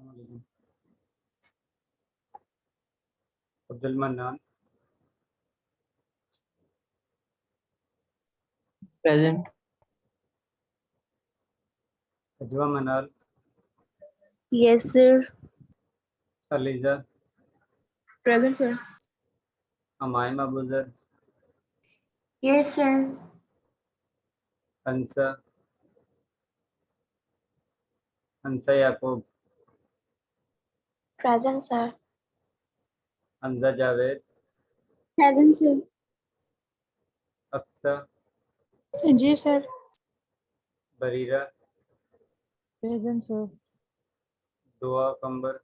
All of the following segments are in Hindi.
अस्सलामुअलैकुम। Abdul mannan, Present. अजवा Manal, Yes, sir. Aliza, Present, sir. अमायम Abuzar, Yes, sir. Hansa, Hansa Yaqoob, Present, sir. Hamza Javed, Present, sir. Aqsa, जी sir. Bareera, Present, sir. दुआ कंबर,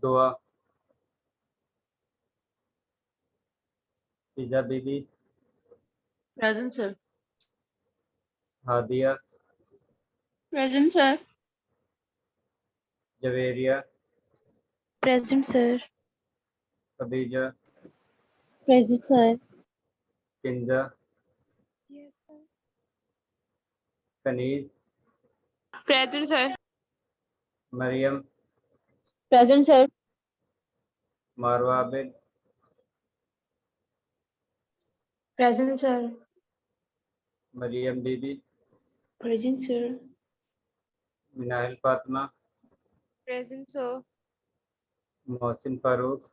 दुआ, फिजा बीबी, Present, sir. Hadiya, Present, sir. Javeria, Present, sir. Khadija, Present, sir. Kinza, Yes, sir. कनीज, Present, sir. Maryam, Present, sir. मारवा आबिद, Present, sir. मरियम बीबी, Present, sir. Minahil Fatima, Present, sir. Mohsin Farooq,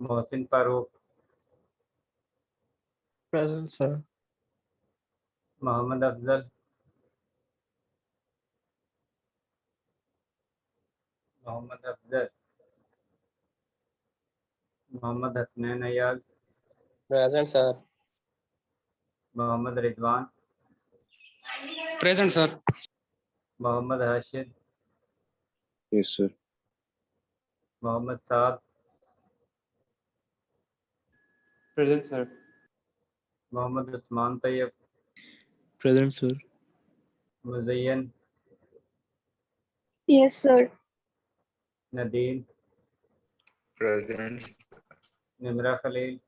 Mohsin Farooq, Present, sir. Mohammad Afzal, Mohammad Afzal, Mohammad Hasnain Ayaz, Present, sir. Mohammad Rizwan, Present, sir. Mohammad हाशिद, Yes, sir. Mohammad साद, Present, sir. Mohammad Usman Tayyab, Present, sir. मुज़य्यन, Yes, sir. Nadeem, Present. Nimra Khalil,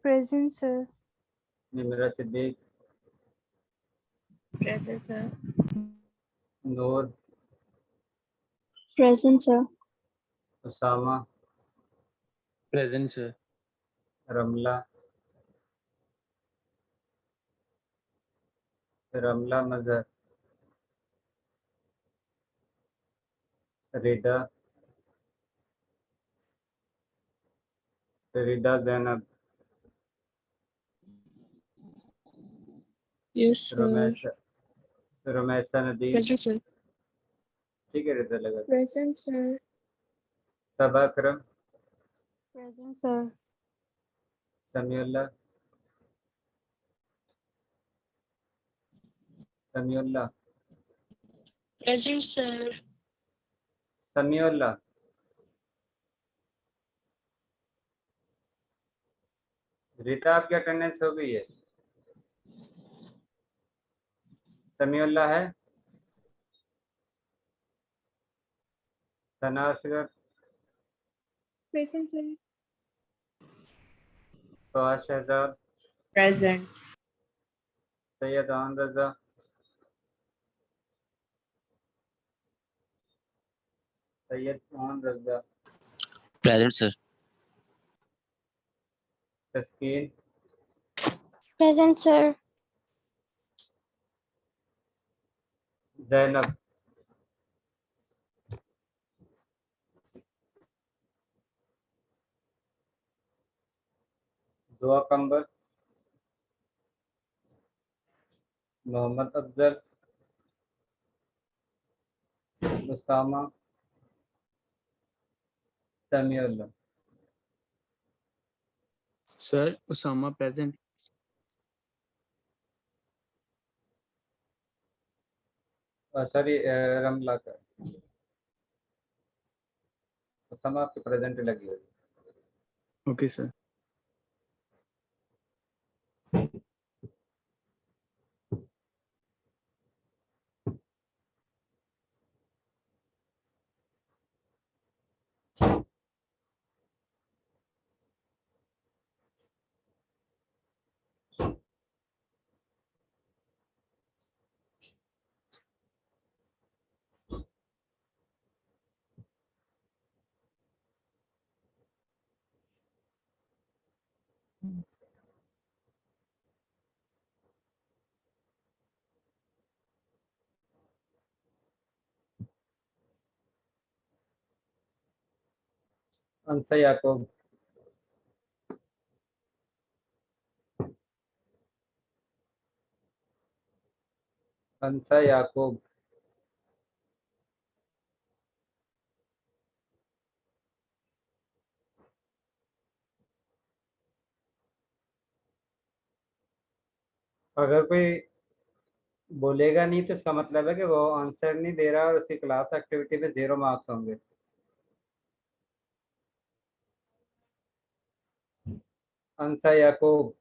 Present, sir. Nimra Siddique, Present, sir. नूर, Present, sir. Usama, Present, sir. रमला, रमला मजहर, रिदा, रिदा Zainab, Yes, sir. रमेशा, रमेशा Nadeem, Present, sir. ठीक है रिदा लगा, Present, sir. सबा अकरम, Present, sir. Samiullah, Samiullah, Present, sir. Samiullah, रिदा आपकी अटेंडेंस हो गई है, समीउल्लाह है, सना Asghar, Present, sir. Fawad Shahzad, Present. Syed आन रजा, सैयद आन रजा, Present, sir. तस्कीन, Present, sir. Zainab, Dua Qambar, Mohammad Afzal, Usama, Samiullah, Sir, Osama present. Sorry Ramla का, उसामा आपके प्रेजेंट लगी हुई, Okay, sir. अंसा याकूब, अंसा याकूब, अगर कोई बोलेगा नहीं तो इसका मतलब है कि वो आंसर नहीं दे रहा और उसकी क्लास एक्टिविटी में 0 मार्क्स होंगे। अंसा याकूब,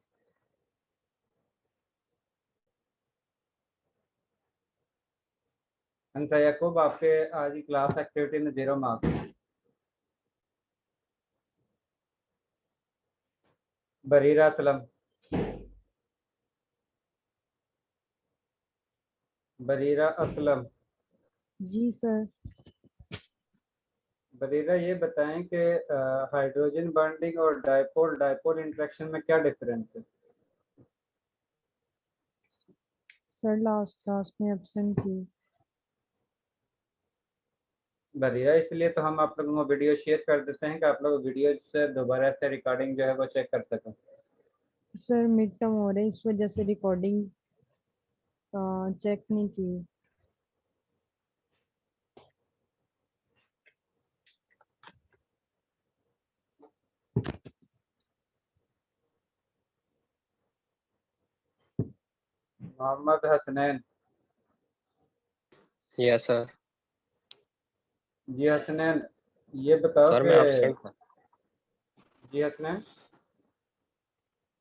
अंसा याकूब, आपके आज की क्लास एक्टिविटी में 0 मार्क्स। बरीरा असलम, बरीरा असलम, जी सर। बरीरा ये बताएं कि हाइड्रोजन बॉन्डिंग और डायपोल डायपोल इंटरेक्शन में क्या डिफरेंस है? सर लास्ट क्लास में एब्सेंट थी। बढ़िया, इसलिए तो हम आप लोगों को वीडियो शेयर कर देते हैं कि आप लोग वीडियो से दोबारा से रिकॉर्डिंग जो है वो चेक कर सकें। सर मिड टर्म हो रहे इस वजह से रिकॉर्डिंग चेक नहीं की। Mohammad Hasnain, yes sir. जी हसनैन, ये बताओ सर कि मैं एब्सेंट था। जी हसनैन,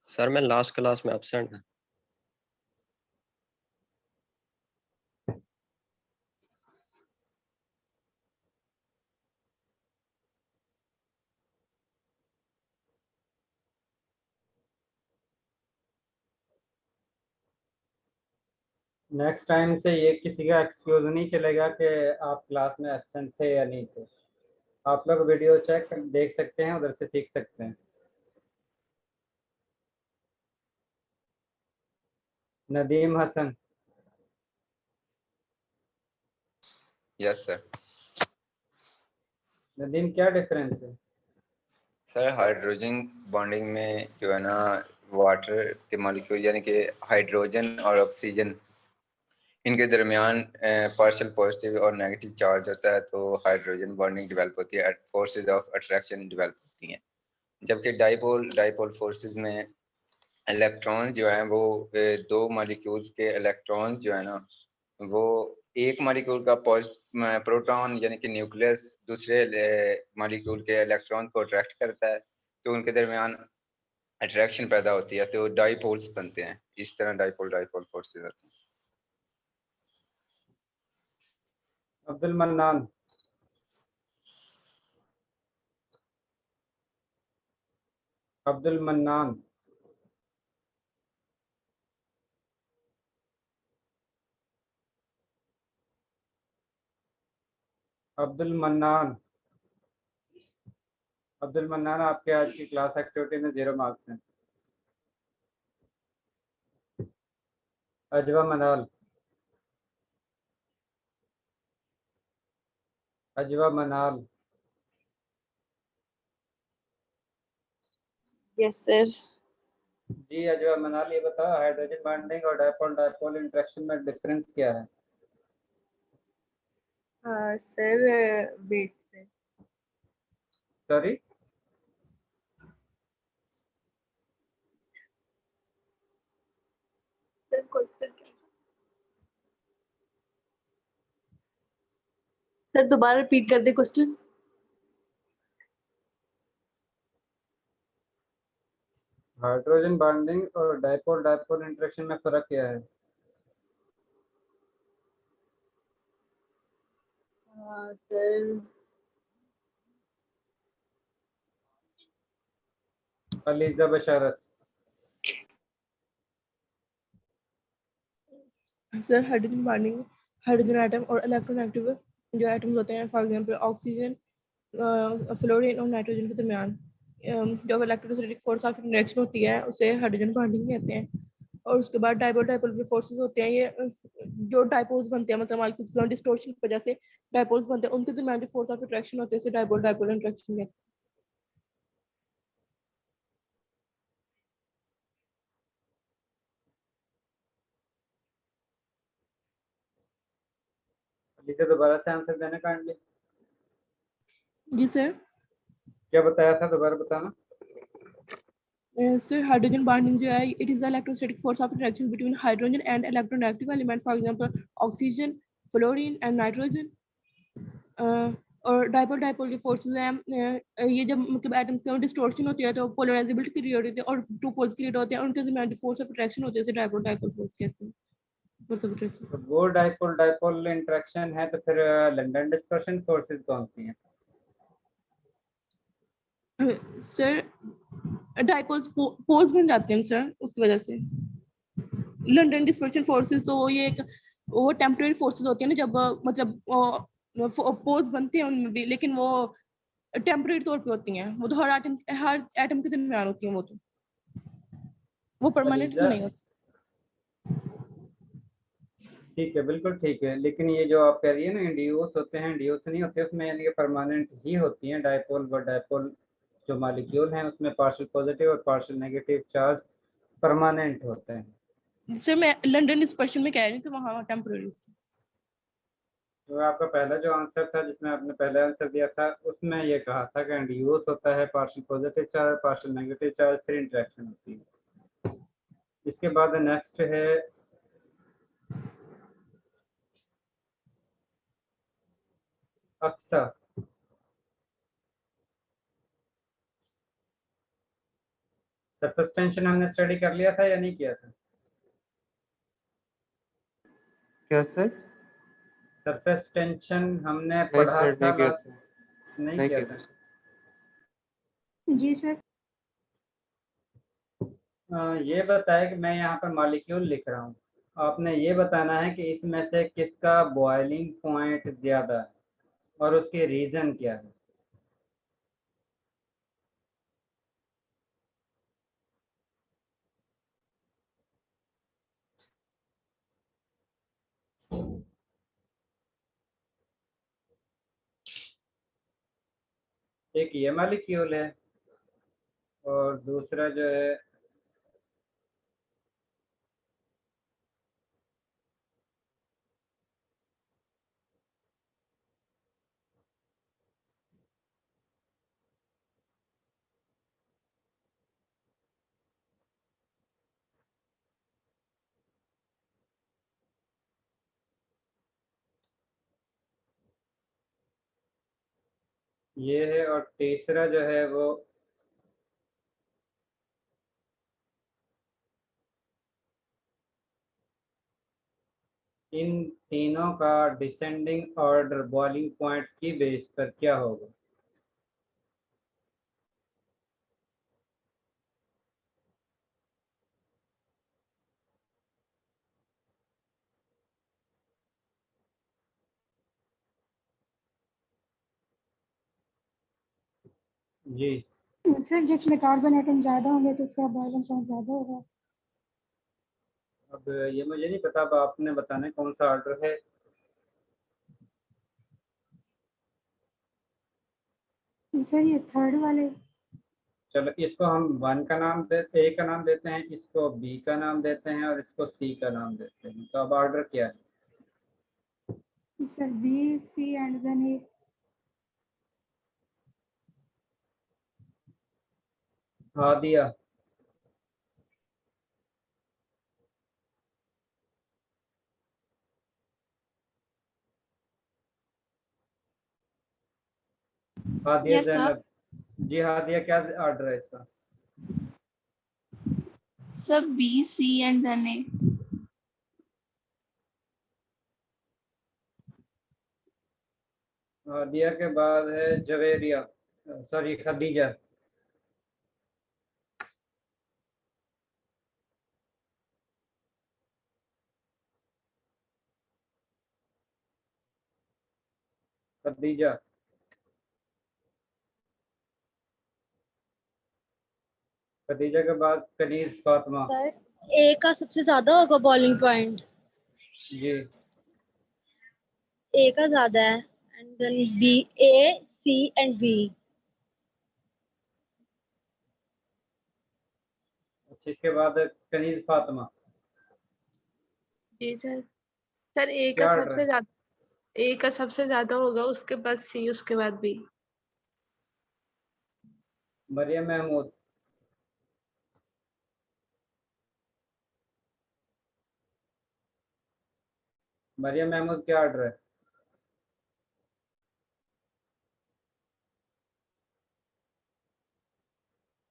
सर मैं लास्ट क्लास में एब्सेंट था। नेक्स्ट टाइम से ये किसी का एक्सक्यूज नहीं चलेगा कि आप क्लास में एब्सेंट थे या नहीं थे। आप लोग वीडियो चेक देख सकते हैं, उधर से सीख सकते हैं। Nadeem Hasan, yes sir. नदीम क्या डिफरेंस है? सर हाइड्रोजन बॉन्डिंग में जो है ना, वाटर के मॉलिक्यूल यानी कि हाइड्रोजन और ऑक्सीजन, इनके दरमियान पार्शियल पॉजिटिव और नेगेटिव चार्ज होता है, तो हाइड्रोजन बॉन्डिंग डेवलप होती है, फोर्सेस ऑफ अट्रैक्शन डेवलप होती हैं। जबकि डाइपोल डाइपोल फोर्सेस में इलेक्ट्रॉन जो है वो दो मॉलिक्यूल्स के इलेक्ट्रॉन जो है ना, वो एक मॉलिक्यूल का प्रोटॉन यानी कि न्यूक्लियस दूसरे मॉलिक्यूल के इलेक्ट्रॉन को अट्रैक्ट करता है, तो उनके दरमियान अट्रैक्शन पैदा होती है, तो डाइपोल्स बनते हैं। इस तरह डाइपोल डाइपोल फोर्सेस होती हैं। Abdul mannan, Abdul mannan, Abdul mannan, Abdul mannan, आपके आज की क्लास एक्टिविटी में 0 मार्क्स हैं। अजवा मनाल, अजवा मनाल, यस सर। जी अजवा मनाल, ये बताओ हाइड्रोजन बॉन्डिंग और डायपोल डायपोल इंटरेक्शन में डिफरेंस क्या है? सर वेट से। सॉरी, सर क्वेश्चन सर दोबारा रिपीट कर दे क्वेश्चन। हाइड्रोजन बॉन्डिंग और डायपोल डायपोल इंटरेक्शन में फर्क क्या है? Sir Aliza Basharat, sir hydrogen bonding, hydrogen atom और इलेक्ट्रोनेगेटिव जो एटम्स होते हैं, फॉर एग्जांपल ऑक्सीजन, फ्लोरीन और नाइट्रोजन के दरमियान जब इलेक्ट्रोस्टैटिक फोर्स ऑफ इंटरेक्शन होती है उसे हाइड्रोजन बॉन्डिंग कहते हैं। और उसके बाद डाइपोल डाइपोल के फोर्सेस होते हैं, ये जो डाइपोल्स बनते हैं मतलब मॉलिक्यूल्स की डिस्टॉर्शन की वजह से डाइपोल्स बनते हैं, उनके दरमियान जो फोर्स ऑफ अट्रैक्शन होते हैं इसे डाइपोल डाइपोल इंटरेक्शन कहते हैं। इसे दोबारा से आंसर देना काइंडली। जी सर। क्या बताया था, दोबारा बताना। सर हाइड्रोजन बॉन्डिंग जो है, it is the electrostatic force of attraction between hydrogen and electronegative element, for example oxygen, fluorine and nitrogen. और डाइपोल डाइपोल के फोर्सेस हैं, ये जब मतलब एटम्स की डिस्टॉर्शन होती है तो पोलराइजेबिलिटी क्रिएट होती है और टू पोल्स क्रिएट होते हैं, उनके दरमियान फोर्स ऑफ अट्रैक्शन होती है, इसे डाइपोल डाइपोल फोर्स कहते हैं, फोर्स ऑफ अट्रैक्शन। तो वो डाइपोल डाइपोल इंटरेक्शन है, तो फिर लंदन डिस्पर्शन फोर्सेस कौन सी हैं? सर डाइपोल्स पोल्स बन जाते हैं सर, उसकी वजह से। लंदन डिस्पर्शन फोर्सेस तो ये एक वो टेम्परेरी फोर्सेस होती है ना, जब मतलब पोल्स बनते हैं उनमें भी, लेकिन वो टेम्परेरी तौर पे होती हैं, वो तो हर एटम के दरमियान होती हैं, वो परमानेंट तो खदीजा, नहीं होती। ठीक है, बिल्कुल ठीक है, लेकिन ये जो आप कह रही है ना इंड्यूस होते हैं, इंड्यूस नहीं होते, उसमें यानी कि परमानेंट ही होती हैं। डाइपोल व डाइपोल जो मॉलिक्यूल हैं उसमें पार्शियल पॉजिटिव और पार्शियल नेगेटिव चार्ज परमानेंट होते हैं। सर मैं लंदन डिस्पर्शन में कह रही थी, वहाँ टेम्परेरी। तो आपका पहला जो आंसर था, जिसमें आपने पहला आंसर दिया था, उसमें ये कहा था कि इंड्यूस होता है partial positive charge, partial negative charge, फिर इंटरेक्शन होती है। इसके बाद नेक्स्ट है अक्सा। सरफेस टेंशन हमने स्टडी कर लिया था या नहीं किया था? क्या सर? सरफेस टेंशन हमने नहीं पढ़ा सर, था नहीं किया लास्ट, था। नहीं नहीं किया किया था। था। जी सर। ये बताए कि मैं यहाँ पर मॉलिक्यूल लिख रहा हूँ, आपने ये बताना है कि इसमें से किसका बॉइलिंग पॉइंट ज्यादा है और उसके रीजन क्या है। एक ये मॉलिक्यूल है और दूसरा जो है ये है, और तीसरा जो है वो इन तीनों का डिसेंडिंग ऑर्डर बॉइलिंग पॉइंट की बेस पर क्या होगा। जी, सर जिसमें कार्बन एटम ज्यादा होंगे तो उसका बॉइलिंग पॉइंट ज्यादा होगा। अब ये मुझे नहीं पता, अब आपने बताना है कौन सा ऑर्डर है। सर ये थर्ड वाले। चलो इसको हम वन का नाम देते, ए का नाम देते हैं, इसको बी का नाम देते हैं और इसको सी का नाम देते हैं। तो अब ऑर्डर क्या है? Sir B C and then A. Hadia, Hadia yes sir. Zainab. जी हादिया, क्या ऑर्डर है इसका? Sir B C and then A. Hadia के बाद है जवेरिया, सॉरी खदीजा। खदीजा, खदीजा के बाद कनीज फातिमा। सर ए का सबसे ज्यादा होगा बॉलिंग पॉइंट, जी ए का ज्यादा है, and then B, A C and B. अच्छा, इसके बाद कनीज फातिमा। जी सर। सर ए का क्या ऑर्डर सबसे है? ज्यादा, ए का सबसे ज्यादा होगा, उसके बाद सी, उसके बाद बी। मरियम महमूद। मरियम महमूद क्या ऑर्डर है?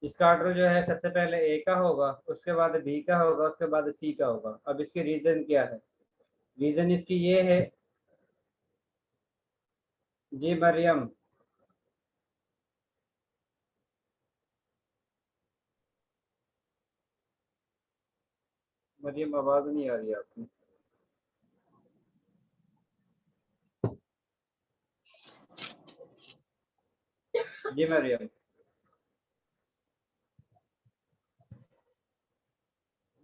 इसका ऑर्डर जो है सबसे पहले ए का होगा, उसके बाद बी का होगा, उसके बाद सी का होगा। अब इसकी रीजन क्या है? रीजन इसकी ये है। जी मरियम। मरियम आवाज नहीं आ रही आपकी। जी मरियम।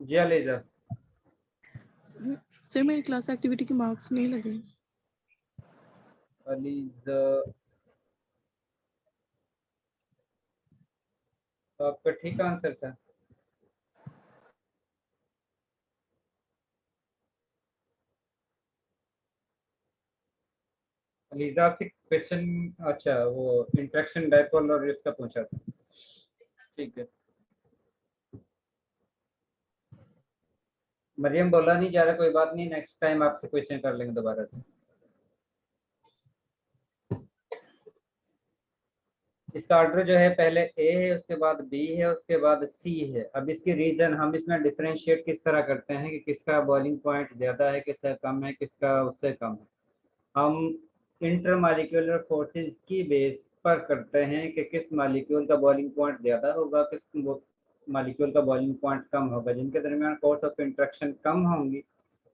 जी अलीजा। सर मेरी क्लास एक्टिविटी के मार्क्स नहीं लगे। अलीजा तो आपका ठीक आंसर था। अलीजा आपसे क्वेश्चन, अच्छा वो इंट्रैक्शन डायपोल और इसका पूछा था। ठीक है। मरियम बोला नहीं जा रहा, कोई बात नहीं, नेक्स्ट टाइम आपसे क्वेश्चन कर लेंगे दोबारा से। इसका ऑर्डर जो है पहले ए है, उसके बाद बी है, उसके बाद सी है। अब इसकी रीजन हम इसमें डिफरेंशिएट किस तरह करते हैं कि किसका बॉइलिंग पॉइंट ज्यादा है, किसका कम है, किसका उससे कम है। हम इंटरमॉलिक्यूलर फोर्सेस की बेस पर करते हैं कि किस मॉलिक्यूल का बॉइलिंग पॉइंट ज्यादा होगा, किस मॉलिक्यूल का बॉइलिंग पॉइंट कम होगा। जिनके दरमियान फोर्स ऑफ इंट्रैक्शन कम होंगी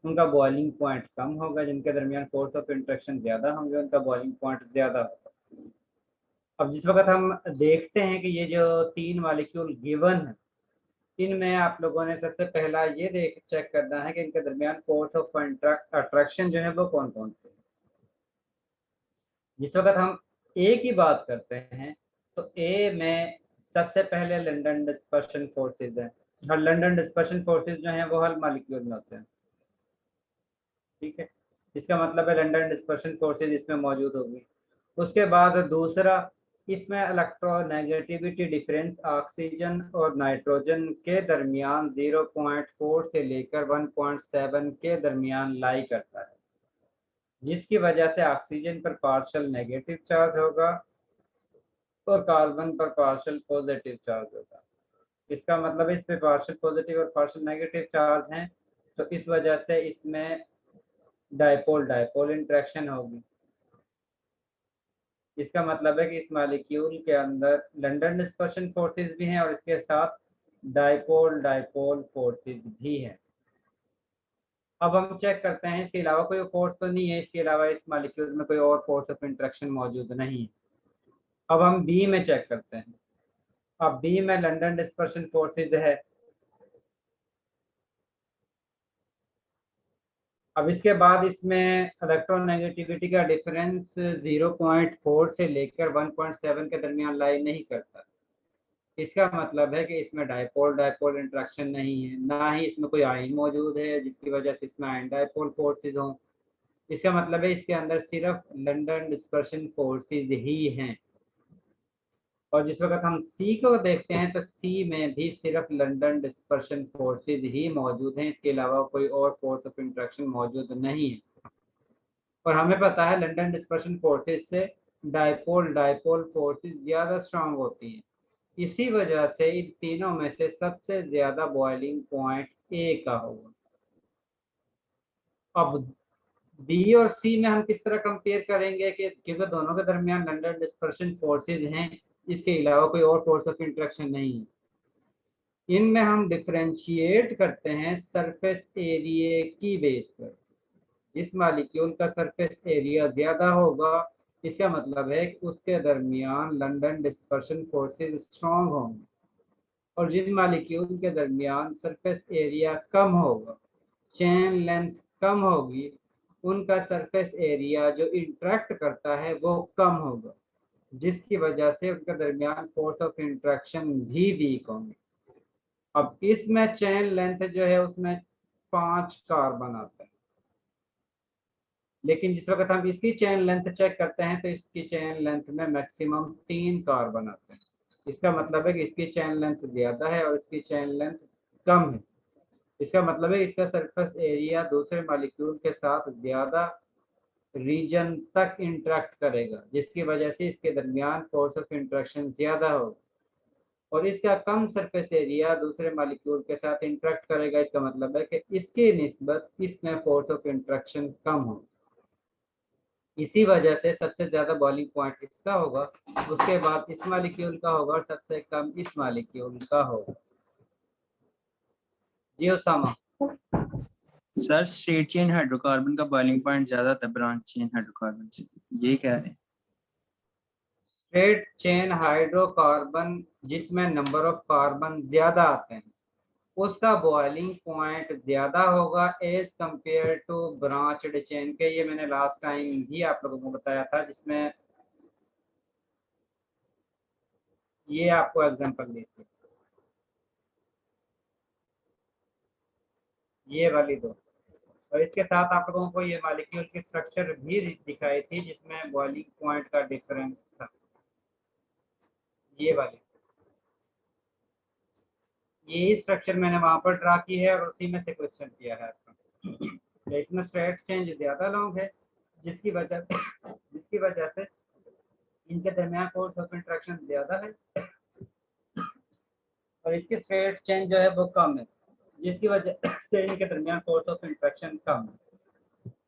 उनका बॉइलिंग पॉइंट कम होगा, जिनके दरमियान फोर्स ऑफ इंट्रैक्शन ज्यादा होंगे उनका बॉइलिंग पॉइंट ज्यादा होगा। अब जिस वक्त हम देखते हैं कि ये जो तीन मॉलिक्यूल गिवन है, इनमें आप लोगों ने सबसे पहला ये देख चेक करना है कि इनके दरमियान फोर्स ऑफ अट्रैक्शन जो है वो कौन कौन से है। जिस वक्त हम ए की बात करते हैं तो ए में सबसे पहले लंदन डिस्पर्शन फोर्सेज है, और लंदन डिस्पर्शन फोर्सेज जो हैं वो हर मॉलिक्यूल में होते हैं। ठीक है, इसका मतलब है लंदन डिस्पर्शन फोर्सेज इसमें मौजूद होगी। उसके बाद दूसरा, इसमें इलेक्ट्रोनेगेटिविटी डिफरेंस ऑक्सीजन और नाइट्रोजन के दरमियान 0.4 से लेकर 1.7 के दरमियान लाई करता है, जिसकी वजह से ऑक्सीजन पर पार्शियल नेगेटिव चार्ज होगा और कार्बन पर पार्शियल पॉजिटिव चार्ज होगा। इसका मतलब इस पे पार्शियल पॉजिटिव और पार्शियल नेगेटिव चार्ज हैं, तो इस वजह से इसमें डायपोल डायपोल इंटरेक्शन होगी। इसका मतलब है कि इस मॉलिक्यूल के अंदर लंदन डिस्पर्शन फोर्सेस भी हैं और इसके साथ डायपोल डायपोल फोर्सेस भी हैं। अब हम चेक करते हैं इसके अलावा कोई फोर्स तो नहीं है, इसके अलावा इस मॉलिक्यूल में कोई और फोर्स ऑफ इंटरेक्शन मौजूद नहीं है। अब हम बी में चेक करते हैं। अब बी में लंदन डिस्पर्शन फोर्सेस है। अब इसके बाद इसमें इलेक्ट्रोनेगेटिविटी का डिफरेंस 0.4 से लेकर 1.7 के दरमियान लाई नहीं करता। इसका मतलब है कि इसमें डायपोल डायपोल इंटरेक्शन नहीं है, ना ही इसमें कोई आयन मौजूद है जिसकी वजह से इसमें आयन डायपोल फोर्सेज हों। इसका मतलब है इसके अंदर सिर्फ लंदन डिस्पर्शन फोर्सेज ही हैं। और जिस वक्त हम सी को देखते हैं तो सी में भी सिर्फ लंदन डिस्पर्शन फोर्सेज ही मौजूद हैं, इसके अलावा कोई और फोर्स ऑफ इंटरेक्शन मौजूद नहीं है। और हमें पता है लंदन डिस्पर्शन फोर्सेज से डायपोल डायपोल फोर्सेज ज़्यादा स्ट्रांग होती हैं। इसी वजह से इन तीनों में से सबसे ज़्यादा बॉइलिंग पॉइंट ए का होगा। अब बी और सी में हम किस तरह कंपेयर करेंगे कि क्योंकि दोनों के दरमियान लंदन डिस्पर्शन फोर्सेज हैं, इसके अलावा कोई और फोर्स ऑफ इंटरेक्शन नहीं है। इनमें हम डिफरेंशिएट करते हैं सरफेस एरिया की बेस पर। जिस मॉलिक्यूल का सरफेस एरिया ज़्यादा होगा इसका मतलब है कि उसके दरमियान लंदन डिस्पर्शन फोर्सेज स्ट्रॉन्ग होंगे। और जिन मालिक्यूल के दरमियान सरफेस एरिया कम होगा, चेन लेंथ कम होगी, उनका सरफेस एरिया जो इंटरेक्ट करता है वो कम होगा, जिसकी वजह से उनके दरमियान फोर्स ऑफ इंटरेक्शन भी वीक होंगे। अब इसमें चेन लेंथ जो है उसमें 5 कार्बन आते हैं, लेकिन जिस वक्त हम इसकी चेन लेंथ चेक करते हैं तो इसकी चेन लेंथ में मैक्सिमम 3 कार्बन आते हैं। इसका मतलब है कि इसकी चेन लेंथ ज्यादा है और इसकी चेन लेंथ कम है। इसका मतलब है इसका सरफेस एरिया दूसरे मॉलिक्यूल के साथ ज्यादा रीजन तक इंटरेक्ट करेगा, जिसकी वजह से इसके दरमियान फोर्स ऑफ इंटरेक्शन ज्यादा होगा। और इसका कम सरफेस एरिया दूसरे मॉलिक्यूल के साथ इंटरेक्ट करेगा, इसका मतलब है कि इसके निस्बत इसमें फोर्स ऑफ इंटरेक्शन कम हो। इसी वजह से सबसे ज्यादा बॉइलिंग पॉइंट इसका होगा, उसके बाद इस मॉलिक्यूल का होगा और सबसे कम इस मॉलिक्यूल का होगा। जी Usama. Sir straight chain hydrocarbon का बॉइलिंग पॉइंट ज्यादा था ब्रांच चेन हाइड्रोकार्बन से, ये कह रहे हैं। स्ट्रेट चेन हाइड्रोकार्बन जिसमें नंबर ऑफ कार्बन ज्यादा आते हैं उसका बॉइलिंग पॉइंट ज्यादा होगा as compare to branched chain के। ये मैंने लास्ट टाइम भी आप लोगों को बताया था, जिसमें ये आपको एग्जांपल दी थी, ये वाली दो। और इसके साथ आप लोगों को ये मॉलिक्यूल की स्ट्रक्चर भी दिखाई थी जिसमें बॉइलिंग पॉइंट का डिफरेंस था, ये वाली। यही स्ट्रक्चर मैंने वहां पर ड्रा की है और उसी में से क्वेश्चन किया है आपका। तो इसमें स्ट्रेट चेंज ज्यादा लॉन्ग है, जिसकी वजह से इनके दरमियान फोर्स ऑफ इंटरेक्शन ज्यादा है, और इसकी स्ट्रेट चेंज जो है वो कम है, जिसकी वजह से इनके दरमियान फोर्स ऑफ इंटरेक्शन कम है।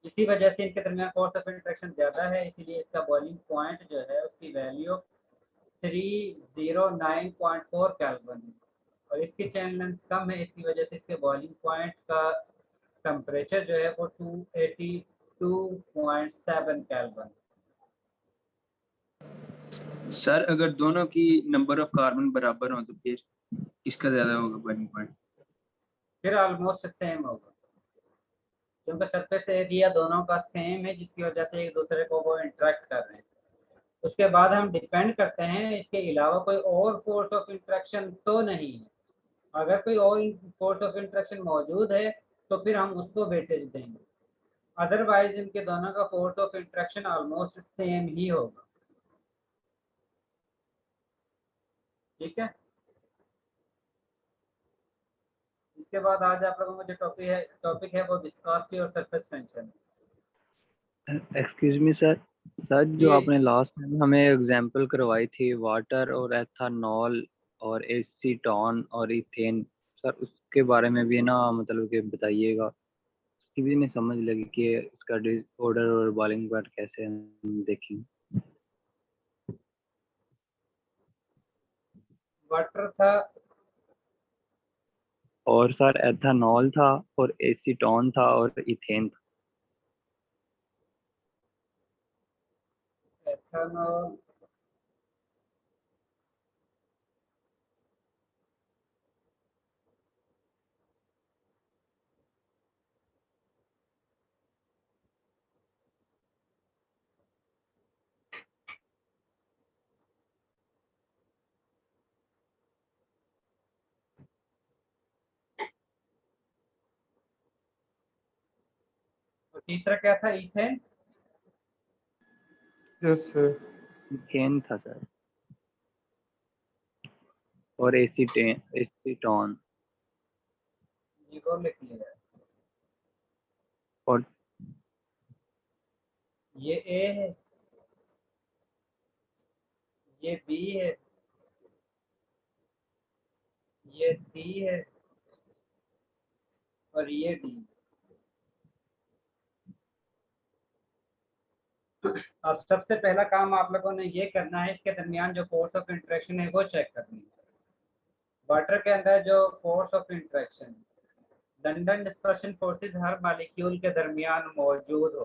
इसी वजह से इनके दरमियान फोर्स ऑफ इंटरेक्शन ज्यादा है, इसीलिए इसका बॉइलिंग पॉइंट जो है उसकी वैल्यू 309.4 केल्विन है। और इसकी चेन लेंथ कम है, इसकी वजह से इसके बॉइलिंग पॉइंट का टेम्परेचर जो है वो 282.7 केल्विन। सर अगर दोनों की नंबर ऑफ कार्बन बराबर हो तो फिर किसका ज्यादा होगा बॉइलिंग पॉइंट? फिर ऑलमोस्ट सेम होगा, क्योंकि सरफेस एरिया दोनों का सेम है, जिसकी वजह से एक दूसरे को वो इंटरेक्ट कर रहे हैं। उसके बाद हम डिपेंड करते हैं इसके अलावा कोई और फोर्स ऑफ इंटरेक्शन तो नहीं है। अगर कोई और फोर्स ऑफ इंटरेक्शन मौजूद है तो फिर हम उसको वेटेज देंगे, अदरवाइज इनके दोनों का force of interaction almost same ही होगा। ठीक है। इसके बाद आज आप लोगों को जो टॉपिक है वो विस्कोसिटी और surface tension. Excuse me sir, जो आपने लास्ट में हमें एग्जांपल करवाई थी वाटर और एथानॉल और एसीटोन और इथेन, सर उसके बारे में भी ना मतलब कि बताइएगा, उसकी भी नहीं समझ लगी कि इसका ऑर्डर और बॉइलिंग पॉइंट कैसे हम देखेंगे। वाटर था और सर एथानॉल था और एसीटोन था और इथेन था। एथेनॉल, और तीसरा क्या था? इथेन। Yes sir. इथेन था सर, और एसीटोन जी को लिख लिया। और ये ए है, ये बी है, ये सी है और ये डी। अब सबसे पहला काम आप लोगों ने ये करना है, इसके दरमियान जो फोर्स ऑफ इंटरेक्शन है वो चेक करनी है। वाटर के अंदर जो force of interaction, London dispersion forces her molecule के दरमियान मौजूद हो।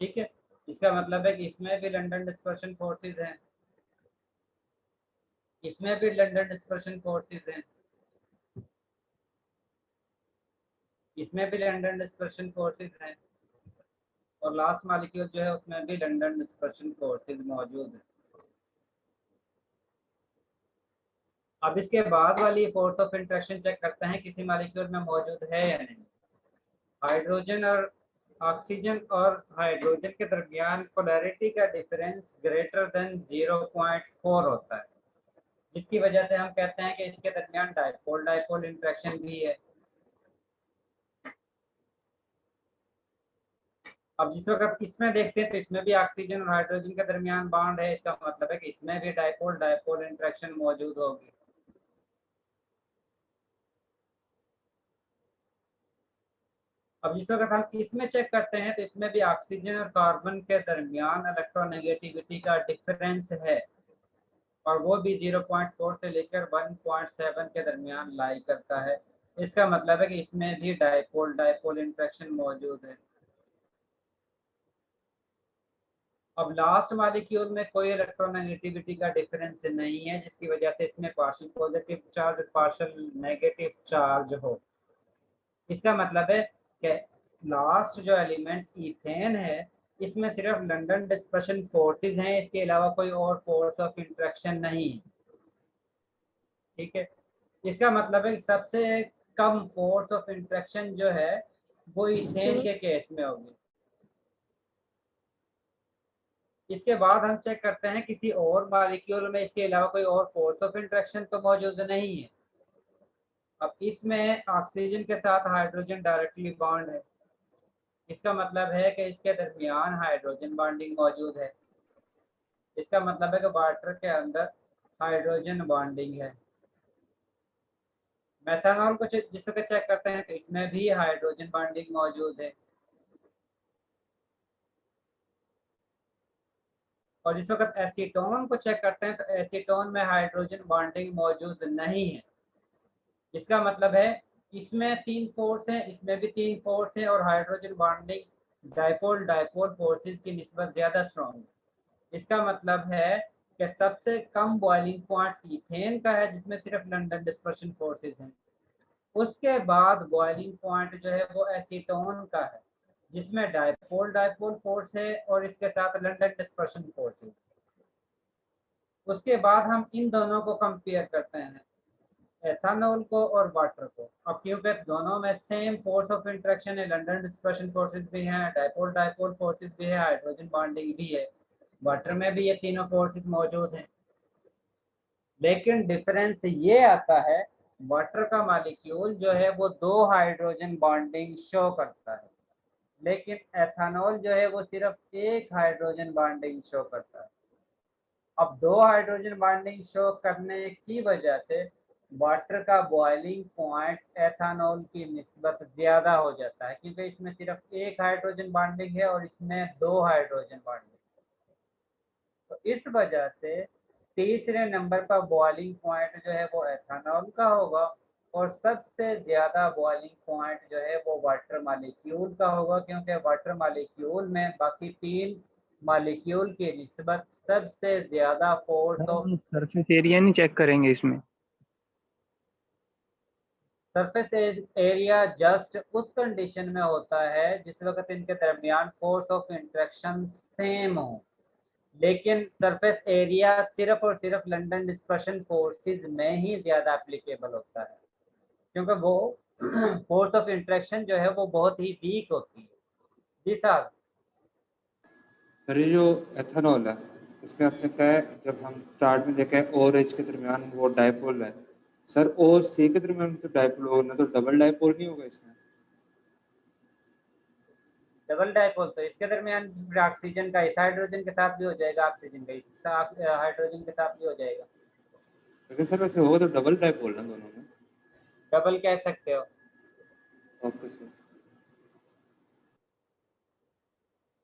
ठीक है, इसका मतलब है कि इसमें भी लंडन डिस्पर्शन फोर्सेस हैं। इसमें भी लंडन डिस्पर्शन फोर्सेस हैं, इसमें भी लंडन डिस्पर्शन फोर्सेस हैं, और लास्ट मॉलिक्यूल जो है उसमें भी लंडन डिस्पर्शन फोर्सेस मौजूद है। अब इसके बाद वाली फोर्स ऑफ इंटरेक्शन चेक करते हैं किसी मॉलिक्यूल में मौजूद है या नहीं। हाइड्रोजन और ऑक्सीजन और हाइड्रोजन के दरमियान पोलैरिटी का डिफरेंस ग्रेटर देन 0.4 होता है, जिसकी वजह से हम कहते हैं कि इसके दरमियान डाइपोल डाइपोल इंटरेक्शन भी है। अब जिस वक्त इसमें देखते हैं तो इसमें भी ऑक्सीजन और हाइड्रोजन के दरमियान बॉन्ड है, इसका मतलब है कि इसमें भी डाइपोल डाइपोल इंटरेक्शन मौजूद होगी। अब जिस वक्त हम इसमें चेक करते हैं तो इसमें भी ऑक्सीजन और कार्बन के दरमियान इलेक्ट्रोनेगेटिविटी का डिफरेंस है, और वो भी 0.4 से लेकर 1.7 के दरमियान लाई करता है। इसका मतलब है कि इसमें भी डाइपोल डाइपोल इंटरेक्शन मौजूद है। अब लास्ट मॉलिक्यूल में कोई इलेक्ट्रोनेगेटिविटी का डिफरेंस नहीं है, जिसकी वजह से इसमें partial positive charge partial negative charge हो। इसका मतलब है कि लास्ट जो एलिमेंट इथेन है इसमें सिर्फ लंडन डिस्पर्शन फोर्सेस हैं, इसके अलावा कोई और फोर्स ऑफ इंटरेक्शन नहीं है। ठीक है, इसका मतलब है कि सबसे कम फोर्स ऑफ इंटरेक्शन जो है वो इथेन के केस में होगी। इसके बाद हम चेक करते हैं किसी और मॉलिक्यूल में इसके अलावा कोई और फोर्स ऑफ इंटरेक्शन तो मौजूद नहीं है। अब इसमें ऑक्सीजन के साथ हाइड्रोजन डायरेक्टली बॉन्ड है, इसका मतलब है कि इसके दरमियान हाइड्रोजन बॉन्डिंग मौजूद है। इसका मतलब है कि वाटर के अंदर हाइड्रोजन बॉन्डिंग है। मेथनॉल को जिस वक्त चेक करते हैं तो इसमें भी हाइड्रोजन बॉन्डिंग मौजूद है, और जिस वक्त एसीटोन को चेक करते हैं तो एसीटोन में हाइड्रोजन बॉन्डिंग मौजूद नहीं है। इसका मतलब है इसमें 3 फोर्स हैं, इसमें भी 3 फोर्स हैं, और hydrogen bonding dipole dipole forces की निस्बत ज़्यादा स्ट्रॉन्ग है। इसका मतलब है कि सबसे कम बॉइलिंग पॉइंट इथेन का है जिसमें सिर्फ लंडन डिस्पर्शन फोर्सेस हैं। उसके बाद बॉइलिंग पॉइंट जो है वो एसीटोन का है जिसमें डाइपोल डाइपोल फोर्स है और इसके साथ लंडन डिस्पर्शन फोर्स है। उसके बाद हम इन दोनों को कंपेयर करते हैं, एथेनॉल को और वाटर को। अब क्योंकि दोनों में सेम फोर्स ऑफ इंटरेक्शन है, लंडन डिस्पर्शन फोर्सेस भी हैं, डाइपोल डाइपोल फोर्सेस भी है, हाइड्रोजन बॉन्डिंग भी है, वाटर में भी ये तीनों फोर्सेस मौजूद हैं। लेकिन डिफरेंस ये आता है, वाटर का मॉलिक्यूल जो है वो 2 हाइड्रोजन बॉन्डिंग शो करता है, लेकिन एथेनॉल जो है वो सिर्फ 1 हाइड्रोजन बॉन्डिंग शो करता है। अब 2 हाइड्रोजन बॉन्डिंग शो करने की वजह से वाटर का बॉइलिंग पॉइंट एथेनॉल की निस्बत ज़्यादा हो जाता है, क्योंकि इसमें सिर्फ 1 हाइड्रोजन बॉन्डिंग है और इसमें 2 हाइड्रोजन बॉन्डिंग। तो इस वजह से तीसरे नंबर पर बॉइलिंग पॉइंट जो है वो एथेनॉल का होगा, और सबसे ज़्यादा बॉइलिंग पॉइंट जो है वो वाटर मॉलिक्यूल का होगा, क्योंकि वाटर मॉलिक्यूल में बाकी 3 मॉलिक्यूल की निस्बत सबसे ज़्यादा फोर्स ऑफ सरफेस एरिया नहीं चेक करेंगे इसमें? सरफेस एरिया जस्ट उस कंडीशन में होता है जिस वक्त इनके दरमियान फोर्स ऑफ इंटरेक्शन सेम हो, लेकिन सरफेस एरिया सिर्फ और सिर्फ लंडन डिस्पर्शन फोर्सेस में ही ज़्यादा एप्लीकेबल होता है, क्योंकि वो फोर्स ऑफ इंटरेक्शन जो है वो बहुत ही वीक होती है। जी साहब। सर ये जो एथेनॉल है इसमें आपने कहा है, जब हम स्टार्ट में देखा है और एच के दरमियान वो डाइपोल है, सर और सी के दरमियान तो डाइपोल होगा ना, तो डबल डाइपोल नहीं होगा इसमें? डबल डाइपोल तो इसके दरमियान ऑक्सीजन का इस हाइड्रोजन के साथ भी हो जाएगा, ऑक्सीजन का इस हाइड्रोजन के साथ भी हो जाएगा। लेकिन सर वैसे होगा तो डबल डाइपोल ना दोनों में? डबल कह सकते हो, ओके सर।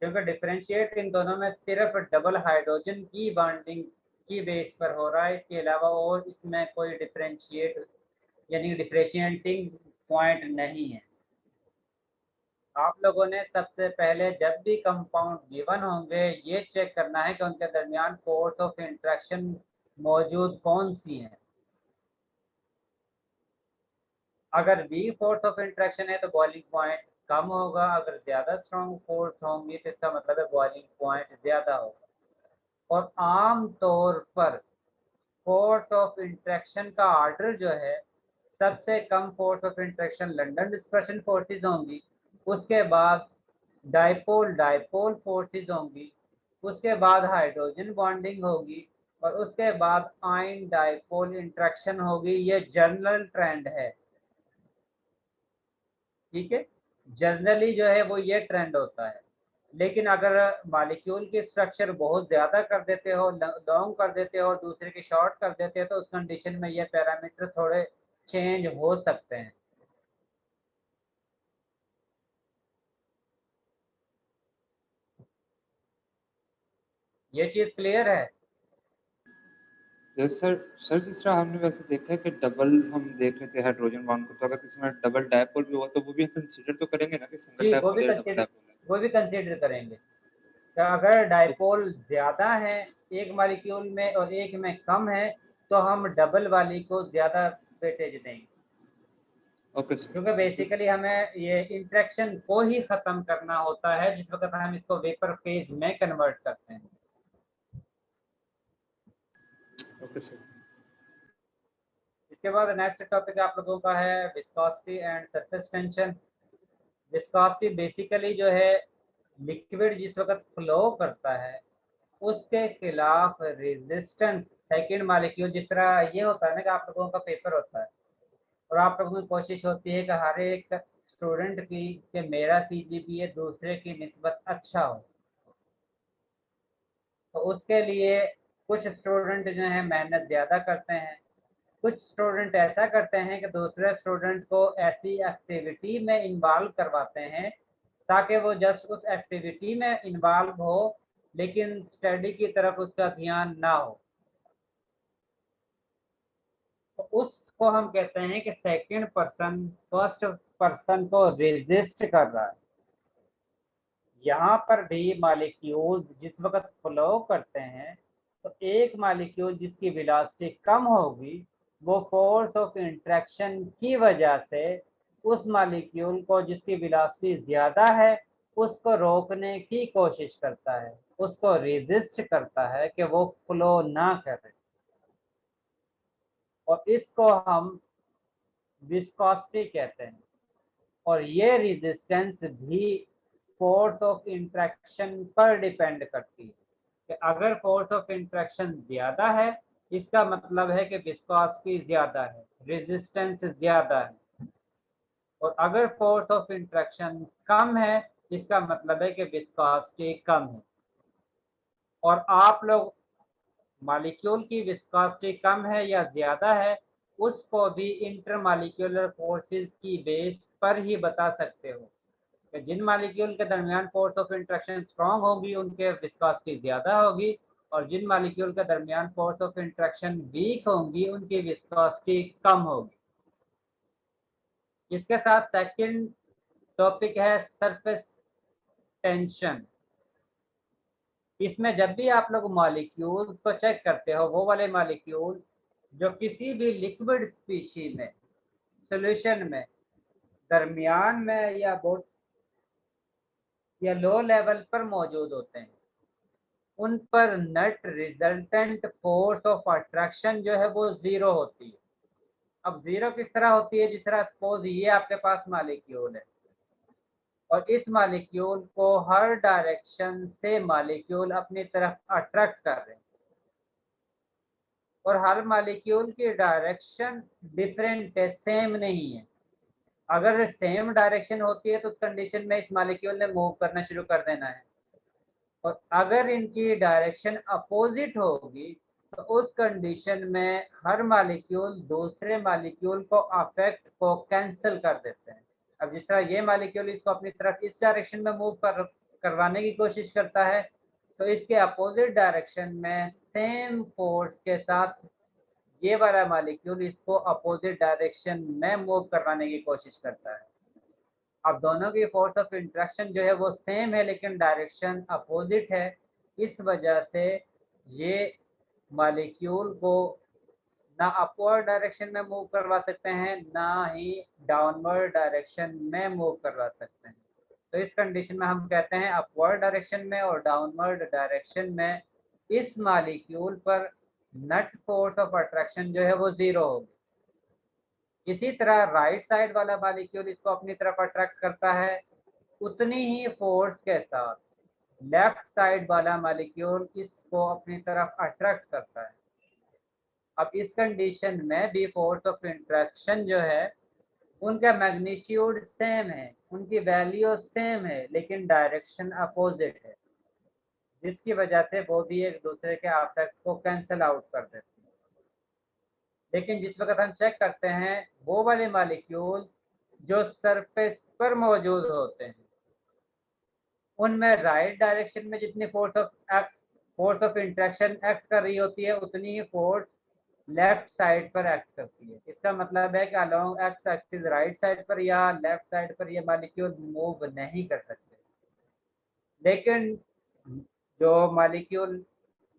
क्योंकि डिफरेंशिएट इन दोनों में सिर्फ डबल हाइड्रोजन की बॉन्डिंग की बेस पर हो रहा है, इसके अलावा और इसमें कोई डिफरेंशिएट यानी डिफरेंशिएटिंग पॉइंट नहीं है। आप लोगों ने सबसे पहले जब भी कंपाउंड गिवन होंगे ये चेक करना है कि उनके दरमियान फोर्स ऑफ इंटरेक्शन मौजूद कौन सी हैं। अगर वीक फोर्स ऑफ इंट्रैक्शन है तो बॉइलिंग पॉइंट कम होगा, अगर ज़्यादा स्ट्रॉन्ग फोर्स होंगी तो इसका मतलब है बॉइलिंग पॉइंट ज़्यादा होगा। और आम तौर पर फोर्स ऑफ इंट्रैक्शन का ऑर्डर जो है, सबसे कम force of interaction London dispersion forces होंगी, उसके बाद डाइपोल डाइपोल फोर्सेस होंगी, उसके बाद हाइड्रोजन बॉन्डिंग होगी, और उसके बाद आयन डाइपोल इंट्रैक्शन होगी। ये जनरल ट्रेंड है, ठीक है। जनरली जो है वो ये ट्रेंड होता है। लेकिन अगर मॉलिक्यूल की स्ट्रक्चर बहुत ज़्यादा कर देते हो, लॉन्ग कर देते हो, दूसरे की शॉर्ट कर देते हो, तो उस कंडीशन में ये पैरामीटर थोड़े चेंज हो सकते हैं। ये चीज़ क्लियर है? Yes sir. सर जिस तरह हमने वैसे देखा है कि डबल हम देख रहे थे हाइड्रोजन बॉन्ड को, तो अगर इसमें डबल डायपोल भी हुआ तो वो भी कंसीडर तो करेंगे ना कि सिंगल जी, डायपोल है डबल डायपोल है। वो भी कंसीडर करेंगे। तो अगर डाइपोल ज़्यादा है एक मॉलिक्यूल में और एक में कम है, तो हम डबल वाली को ज़्यादा वेटेज देंगे। Okay sir. क्योंकि बेसिकली हमें ये इंट्रैक्शन को ही ख़त्म करना होता है जिस वक्त हम इसको वेपर फेज में कन्वर्ट करते हैं। Okay sir. इसके बाद नेक्स्ट टॉपिक आप लोगों का है viscosity and surface tension. Viscosity basically जो है लिक्विड जिस वक्त फ्लो करता है उसके खिलाफ रेजिस्टेंस सेकंड मॉलिक्यूल, जिस तरह ये होता है ना कि आप लोगों का पेपर होता है और आप लोगों की कोशिश होती है कि हर एक स्टूडेंट की कि मेरा CGPA दूसरे की निस्बत अच्छा हो, तो उसके लिए कुछ स्टूडेंट जो है मेहनत ज़्यादा करते हैं, कुछ स्टूडेंट ऐसा करते हैं कि दूसरे स्टूडेंट को ऐसी एक्टिविटी में इन्वॉल्व करवाते हैं ताकि वो जस्ट उस एक्टिविटी में इन्वॉल्व हो लेकिन स्टडी की तरफ उसका ध्यान ना हो। तो उसको हम कहते हैं कि सेकंड पर्सन फर्स्ट पर्सन को रेजिस्ट कर रहा है। यहाँ पर भी मॉलिक्यूल्स जिस वक्त फ्लो करते हैं तो एक मॉलिक्यूल जिसकी वेलोसिटी कम होगी वो फोर्स ऑफ इंट्रैक्शन की वजह से उस मॉलिक्यूल को जिसकी वेलोसिटी ज़्यादा है उसको रोकने की कोशिश करता है, उसको रेजिस्ट करता है कि वो फ्लो ना करे, और इसको हम विस्कोसिटी कहते हैं। और ये रेजिस्टेंस भी फोर्स ऑफ इंट्रैक्शन पर डिपेंड करती है कि अगर फोर्स ऑफ इंट्रैक्शन ज़्यादा है इसका मतलब है कि विस्कोसिटी ज़्यादा है, रेजिस्टेंस ज़्यादा है, और अगर फोर्स ऑफ इंट्रैक्शन कम है इसका मतलब है कि विस्कोसिटी कम है। और आप लोग मॉलिक्यूल की विस्कोसिटी कम है या ज़्यादा है उसको भी इंटरमॉलिक्यूलर फोर्सेस की बेस पर ही बता सकते हो कि जिन मॉलिक्यूल के दरमियान फोर्स ऑफ इंट्रैक्शन स्ट्रॉन्ग होगी उनके विस्कोसिटी ज़्यादा होगी, और जिन मॉलिक्यूल के दरमियान फोर्स ऑफ इंट्रैक्शन वीक होंगी उनकी विस्कोसिटी कम होगी। इसके साथ सेकंड टॉपिक है सरफेस टेंशन। इसमें जब भी आप लोग मॉलिक्यूल को चेक करते हो, वो वाले मॉलिक्यूल जो किसी भी लिक्विड स्पीशी में सॉल्यूशन में दरमियान में या बहुत या लो लेवल पर मौजूद होते हैं, उन पर net resultant force of attraction जो है वो ज़ीरो होती है। अब ज़ीरो किस तरह होती है? जिस तरह सपोज ये आपके पास मॉलिक्यूल है और इस मॉलिक्यूल को हर डायरेक्शन से मॉलिक्यूल अपनी तरफ अट्रैक्ट कर रहे हैं और हर मॉलिक्यूल की डायरेक्शन डिफरेंट है, सेम नहीं है। अगर सेम डायरेक्शन होती है तो उस कंडीशन में इस मॉलिक्यूल ने मूव करना शुरू कर देना है, और अगर इनकी डायरेक्शन अपोजिट होगी तो उस कंडीशन में हर मॉलिक्यूल दूसरे मॉलिक्यूल को अफेक्ट को कैंसिल कर देते हैं। अब जिस तरह ये मॉलिक्यूल इसको अपनी तरफ इस डायरेक्शन में मूव करवाने की कोशिश करता है तो इसके अपोजिट डायरेक्शन में सेम फोर्स के साथ ये वाला मॉलिक्यूल इसको अपोजिट डायरेक्शन में मूव करवाने की कोशिश करता है। अब दोनों की फोर्स ऑफ इंट्रैक्शन जो है वो सेम है लेकिन डायरेक्शन अपोजिट है, इस वजह से ये मॉलिक्यूल को ना अपवर्ड डायरेक्शन में मूव करवा सकते हैं, ना ही डाउनवर्ड डायरेक्शन में मूव करवा सकते हैं। तो इस कंडीशन में हम कहते हैं अपवर्ड डायरेक्शन में और डाउनवर्ड डायरेक्शन में इस मॉलिक्यूल पर नेट फोर्स ऑफ अट्रैक्शन जो है वो 0 होगी। इसी तरह राइट साइड वाला मॉलिक्यूल इसको अपनी तरफ अट्रैक्ट करता है, उतनी ही फोर्स के साथ लेफ्ट साइड वाला मॉलिक्यूल इसको अपनी तरफ अट्रैक्ट करता है। अब इस कंडीशन में भी फोर्स ऑफ इंट्रैक्शन जो है उनका मैग्नीट्यूड सेम है, उनकी वैल्यू सेम है, लेकिन डायरेक्शन अपोजिट है, जिसकी वजह से वो भी एक दूसरे के अफेक्ट को कैंसिल आउट कर देते हैं। लेकिन जिस वक्त हम चेक करते हैं वो वाले मॉलिक्यूल जो सरफेस पर मौजूद होते हैं उनमें राइट डायरेक्शन में जितनी फोर्स ऑफ इंट्रैक्शन एक्ट कर रही होती है उतनी ही फोर्स लेफ्ट साइड पर एक्ट करती है। इसका मतलब है कि along x axis right side पर या लेफ्ट साइड पर ये मॉलिक्यूल मूव नहीं कर सकते। लेकिन जो मॉलिक्यूल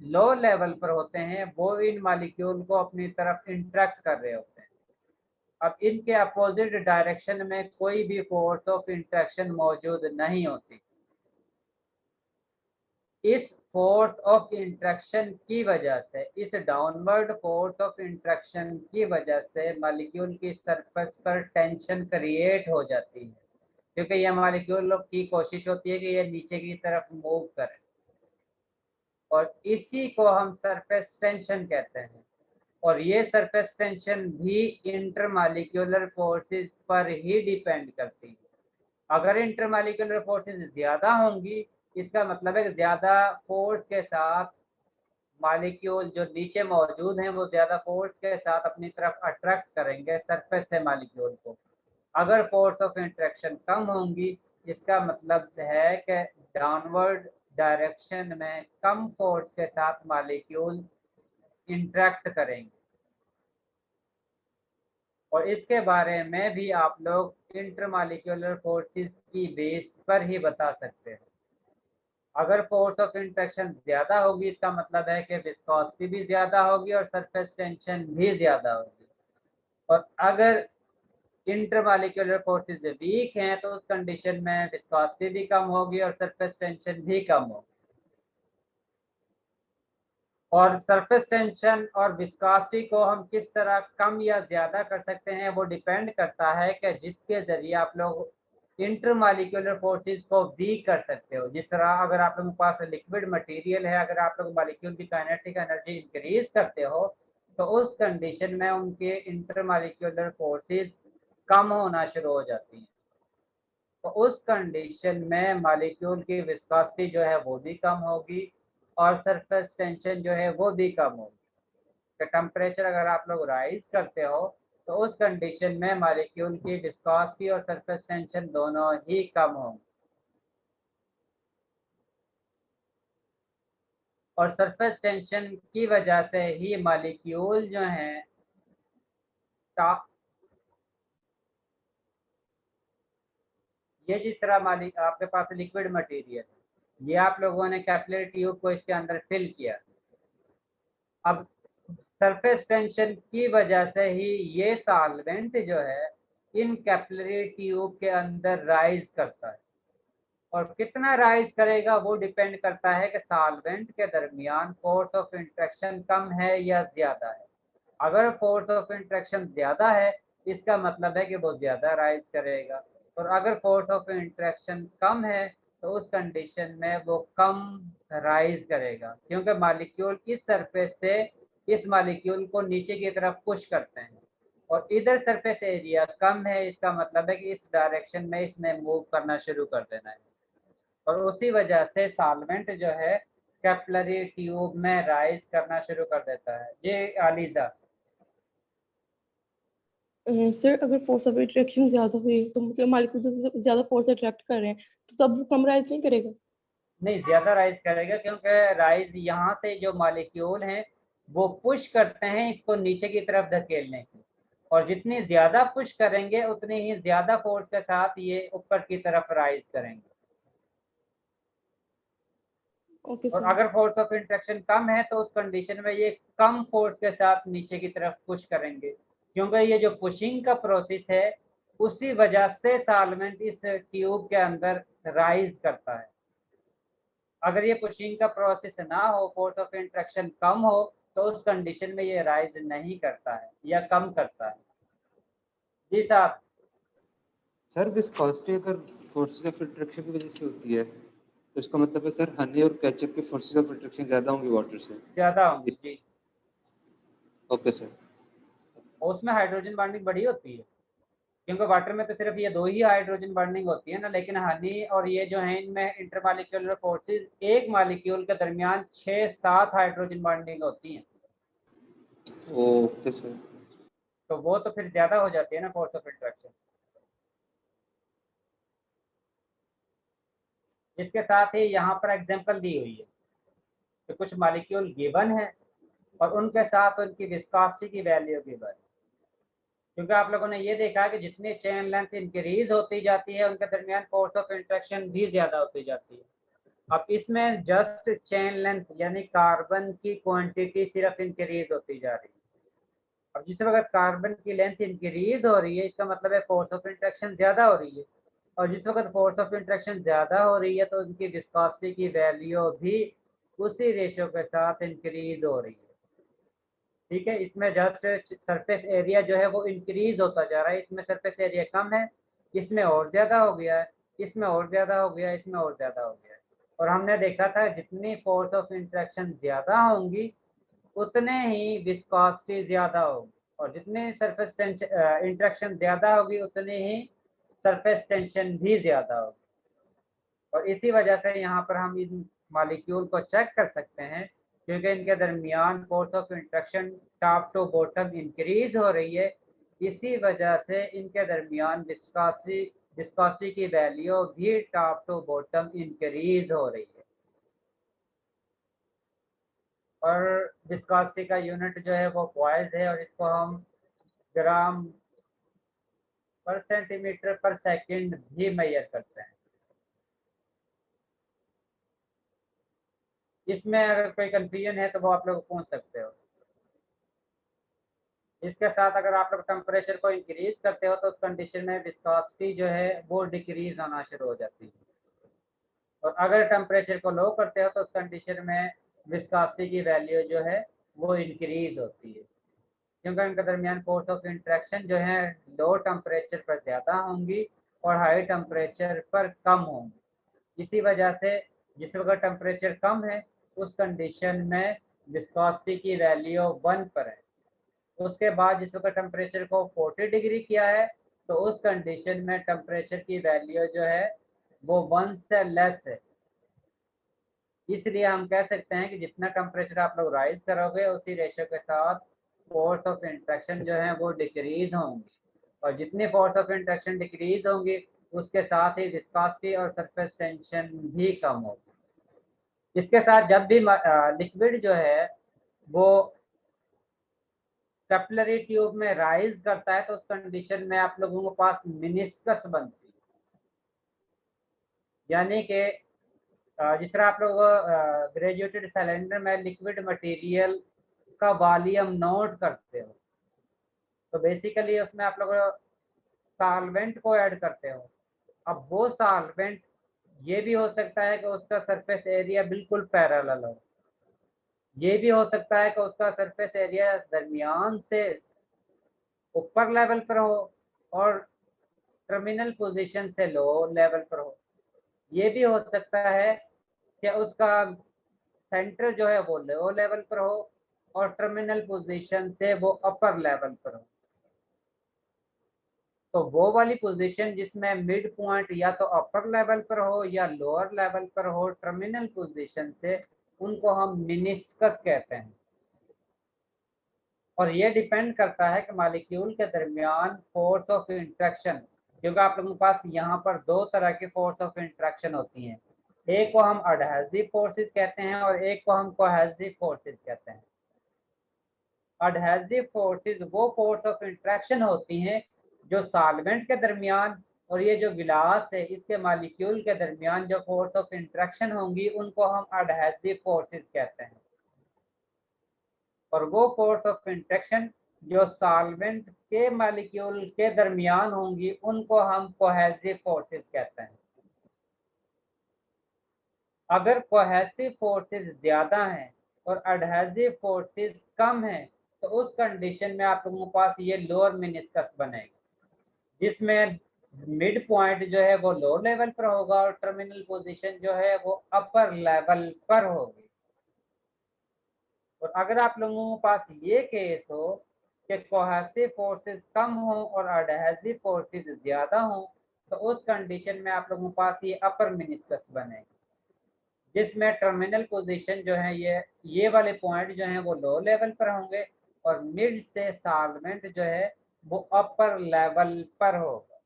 लो लेवल पर होते हैं वो इन मॉलिक्यूल को अपनी तरफ इंट्रैक्ट कर रहे होते हैं। अब इनके अपोजिट डायरेक्शन में कोई भी फोर्स ऑफ इंट्रैक्शन मौजूद नहीं होती। इस फोर्स ऑफ इंट्रैक्शन की वजह से, इस डाउनवर्ड फोर्स ऑफ इंट्रैक्शन की वजह से मॉलिक्यूल की सरफेस पर टेंशन क्रिएट हो जाती है, क्योंकि यह मॉलिक्यूल की कोशिश होती है कि ये नीचे की तरफ मूव करें, और इसी को हम सरफेस टेंशन कहते हैं। और ये सरफेस टेंशन भी इंटरमॉलिक्यूलर फोर्सेस पर ही डिपेंड करती है। अगर इंटरमॉलिक्यूलर फोर्सेस ज़्यादा होंगी इसका मतलब है कि ज़्यादा फोर्स के साथ मॉलिक्यूल जो नीचे मौजूद हैं वो ज़्यादा फोर्स के साथ अपनी तरफ अट्रैक्ट करेंगे सरफेस से मॉलिक्यूल को। अगर फोर्स ऑफ इंट्रैक्शन कम होंगी इसका मतलब है कि डाउनवर्ड डायरेक्शन में कम फोर्स के साथ मॉलिक्यूल इंट्रैक्ट करेंगे। और इसके बारे में भी आप लोग इंटरमॉलिक्यूलर फोर्सेस की बेस पर ही बता सकते हैं। अगर फोर्स ऑफ इंट्रैक्शन ज़्यादा होगी इसका मतलब है कि विस्कोसिटी भी ज़्यादा होगी और सरफेस टेंशन भी ज़्यादा होगी। और अगर इंटरमॉलिक्यूलर फोर्सेस वीक हैं तो उस कंडीशन में विस्कोसिटी भी कम होगी और सरफेस टेंशन भी कम होगी। और सरफेस टेंशन और विस्कोसिटी को हम किस तरह कम या ज़्यादा कर सकते हैं वो डिपेंड करता है कि जिसके ज़रिए आप लोग इंटरमॉलिक्यूलर फोर्सेस को वीक कर सकते हो। जिस तरह अगर आप लोगों के पास लिक्विड मटेरियल है, अगर आप लोग मॉलिक्यूल की काइनेटिक एनर्जी इंक्रीज करते हो तो उस कंडीशन में उनके इंटरमॉलिक्यूलर फोर्सेस कम होना शुरू हो जाती हैं। तो उस कंडीशन में मॉलिक्यूल की विस्कोसिटी जो है वो भी कम होगी और सरफेस टेंशन जो है वो भी कम होगी। टेम्परेचर अगर आप लोग राइज करते हो तो उस कंडीशन में मॉलिक्यूल की विस्कोसिटी और सरफेस टेंशन दोनों ही कम होंगे। और सरफेस टेंशन की वजह से ही मॉलिक्यूल जो हैं ये जिस तरह आपके पास लिक्विड मटेरियल, ये आप लोगों ने कैपिलरी ट्यूब को इसके अंदर फिल किया। अब सरफेस टेंशन की वजह से ही ये सॉल्वेंट जो है इन कैपिलरी ट्यूब के अंदर राइज करता है। और कितना राइज करेगा वो डिपेंड करता है कि सॉल्वेंट के दरमियान फोर्स ऑफ इंट्रैक्शन कम है या ज़्यादा है। अगर फोर्स ऑफ इंट्रैक्शन ज़्यादा है इसका मतलब है कि वो ज़्यादा राइज करेगा, और अगर फोर्स ऑफ इंट्रैक्शन कम है तो उस कंडीशन में वो कम राइज करेगा, क्योंकि मॉलिक्यूल इस सरफेस से इस मॉलिक्यूल को नीचे की तरफ पुश करते हैं और इधर सरफेस एरिया कम है, इसका मतलब है कि इस डायरेक्शन में इसने मूव करना शुरू कर देना है। और उसी वजह से सॉल्वेंट जो है कैपिलरी ट्यूब में राइज करना शुरू कर देता है। जी आलिजा। सर अगर फोर्स ऑफ अट्रैक्शन ज्यादा हुई तो मतलब मॉलिक्यूल ज्यादा फोर्स अट्रैक्ट कर रहे हैं तो तब वो कम राइज नहीं करेगा? नहीं, ज्यादा राइज करेगा, क्योंकि राइज यहाँ से जो मॉलिक्यूल हैं वो पुश करते हैं इसको नीचे की तरफ धकेलने की, और जितनी ज्यादा पुश करेंगे उतनी ही ज्यादा फोर्स के साथ ये ऊपर की तरफ राइज करेंगे। ओके और सर। अगर फोर्स ऑफ इंट्रैक्शन कम है तो उस कंडीशन में ये कम फोर्स के साथ नीचे की तरफ पुश करेंगे, क्योंकि ये जो पुशिंग का प्रोसेस है उसी वजह से सॉल्वेंट इस ट्यूब के अंदर राइज करता है। अगर ये पुशिंग का प्रोसेस ना हो, फोर्स ऑफ इंट्रैक्शन कम हो, तो उस कंडीशन में ये राइज नहीं करता है या कम करता है। जी साहब। सर विस्कोसिटी अगर फोर्सेस ऑफ इंट्रैक्शन की वजह से होती है तो इसका मतलब है सर हनी और केचप की फोर्सेस ऑफ इंट्रैक्शन ज्यादा होंगी वाटर से? ज्यादा होंगी जी। Okay sir. और उसमें हाइड्रोजन बॉन्डिंग बड़ी होती है, क्योंकि वाटर में तो सिर्फ ये 2 ही हाइड्रोजन बॉन्डिंग होती है ना, लेकिन हनी और ये जो है इनमें इंटरमॉलिक्यूलर फोर्सेस एक मॉलिक्यूल के दरमियान 6-7 हाइड्रोजन बॉन्डिंग होती हैं। Okay sir. तो वो तो फिर ज्यादा हो जाती है ना फोर्स ऑफ इंट्रैक्शन। इसके साथ ही यहाँ पर एग्जांपल दी हुई है कि कुछ मॉलिक्यूल गिवन है और उनके साथ उनकी विस्कोसिटी की वैल्यू गिवन है, क्योंकि आप लोगों ने ये देखा कि जितनी चेन लेंथ इंक्रीज होती जाती है उनके दरमियान फोर्स ऑफ इंट्रैक्शन भी ज्यादा होती जाती है। अब इसमें जस्ट चेन लेंथ यानी कार्बन की क्वांटिटी सिर्फ इंक्रीज होती जा रही है। अब जिस वक्त कार्बन की लेंथ इंक्रीज हो रही है इसका मतलब है फोर्स ऑफ इंट्रैक्शन ज्यादा हो रही है, और जिस वक्त फोर्स ऑफ इंट्रैक्शन ज्यादा हो रही है तो उनकी विस्कोसिटी की वैल्यू भी उसी रेशियो के साथ इंक्रीज हो रही है। ठीक है, इसमें जस्ट सरफेस एरिया जो है वो इंक्रीज होता जा रहा है, इसमें सरफेस एरिया कम है, इसमें और ज्यादा हो गया है, इसमें और ज्यादा हो गया है, इसमें और ज्यादा हो गया है। और हमने देखा था जितनी फोर्स ऑफ इंट्रैक्शन ज्यादा होंगी उतने ही विस्कोसिटी ज्यादा होगी, और जितने सरफेस टेंशन इंट्रैक्शन ज्यादा होगी उतनी ही सरफेस टेंशन भी ज्यादा होगी। और इसी वजह से यहाँ पर हम इन मॉलिक्यूल को चेक कर सकते हैं, क्योंकि इनके दरमियान force of interaction top to bottom increase हो रही है, इसी वजह से इनके दरमियान विस्कोसिटी की वैल्यू भी टॉप टू बॉटम इंक्रीज हो रही है। और विस्कोसिटी का यूनिट जो है वो पॉइज है, और इसको हम ग्राम पर सेंटीमीटर पर सेकंड भी मेजर करते हैं। इसमें अगर कोई कंफ्यूजन है तो वो आप लोग पूछ सकते हो। इसके साथ अगर आप लोग टेम्परेचर को इंक्रीज करते हो तो उस कंडीशन में विस्कोसिटी जो है वो डिक्रीज होना शुरू हो जाती है, और अगर टेम्परेचर को लो करते हो तो उस कंडीशन में विस्कोसिटी की वैल्यू जो है वो इंक्रीज होती है, क्योंकि उनके दरमियान फोर्स ऑफ इंट्रैक्शन जो है लो टेम्परेचर पर ज़्यादा होंगी और हाई टेम्परेचर पर कम होंगी। इसी वजह से जिस वक्त टेम्परेचर कम है उस कंडीशन में विस्कोसिटी की वैल्यू 1 पर है। उसके बाद जिस वक्त टेम्परेचर को 40 डिग्री किया है तो उस कंडीशन में टेम्परेचर की वैल्यू जो है वो 1 से लेस है। इसलिए हम कह सकते हैं कि जितना टेम्परेचर आप लोग राइज करोगे उसी रेशियो के साथ फोर्स ऑफ इंट्रैक्शन जो है वो डिक्रीज होंगी, और जितनी फोर्स ऑफ इंट्रैक्शन डिक्रीज होंगी उसके साथ ही विस्कोसिटी और सरफेस टेंशन भी कम होगी। इसके साथ जब भी लिक्विड जो है वो कैपिलरी ट्यूब में राइज करता है तो उस कंडीशन में आप लोगों के पास मिनिस्कस बनती है, यानी कि जिस तरह आप लोग ग्रेजुएटेड सिलेंडर में लिक्विड मटेरियल का वॉल्यूम नोट करते हो तो बेसिकली उसमें आप लोग सॉल्वेंट को ऐड करते हो। अब वो सॉल्वेंट ये भी हो सकता है कि उसका सरफेस एरिया बिल्कुल पैरेलल हो, ये भी हो सकता है कि उसका सरफेस एरिया दरमियान से ऊपर लेवल पर हो और टर्मिनल पोजीशन से लो लेवल पर हो, ये भी हो सकता है कि उसका सेंटर जो है वो लो लेवल पर हो और टर्मिनल पोजीशन से वो अपर लेवल पर हो। तो वो वाली पोजीशन जिसमें मिड पॉइंट या तो अपर लेवल पर हो या लोअर लेवल पर हो टर्मिनल पोजीशन से, उनको हम मिनिस्कस कहते हैं। और ये डिपेंड करता है कि मॉलिक्यूल के दरमियान फोर्स ऑफ इंट्रैक्शन, क्योंकि आप लोगों के पास यहाँ पर 2 तरह की फोर्स ऑफ इंट्रैक्शन होती हैं, एक को हम एडहेसिव फोर्सेस कहते हैं और एक को हम कोहेसिव फोर्सेस कहते हैं। एडहेसिव फोर्सेस वो फोर्स ऑफ इंट्रैक्शन होती हैं जो सॉल्वेंट के दरमियान और ये जो गिलास है इसके मालिक्यूल के दरमियान जो फोर्स ऑफ इंट्रैक्शन होंगी उनको हम एडहेसिव फोर्सेस कहते हैं, और वो फोर्स ऑफ इंट्रैक्शन जो सॉल्वेंट के मालिक्यूल के दरमियान होंगी उनको हम कोहेसिव फोर्सेस कहते हैं। अगर कोहेसिव फोर्सेस ज्यादा हैं और एडहेसिव फोर्सेस कम हैं तो उस कंडीशन में आप लोगों के पास ये लोअर मेनिस्कस बनेगा, जिसमें मिड पॉइंट जो है वो लो लेवल पर होगा और टर्मिनल पोजीशन जो है वो अपर लेवल पर होगी। और अगर आप लोगों के पास ये केस हो कि कोहेसिव फोर्सेस कम हो और एडहेसिव फोर्सेस ज्यादा हो तो उस कंडीशन में आप लोगों के पास ये अपर मेनिस्कस बनेगा, जिसमें टर्मिनल पोजीशन जो है ये वाले पॉइंट जो हैं वो लो लेवल पर होंगे और मिड से सॉल्वेंट जो है वो अपर लेवल पर होगा।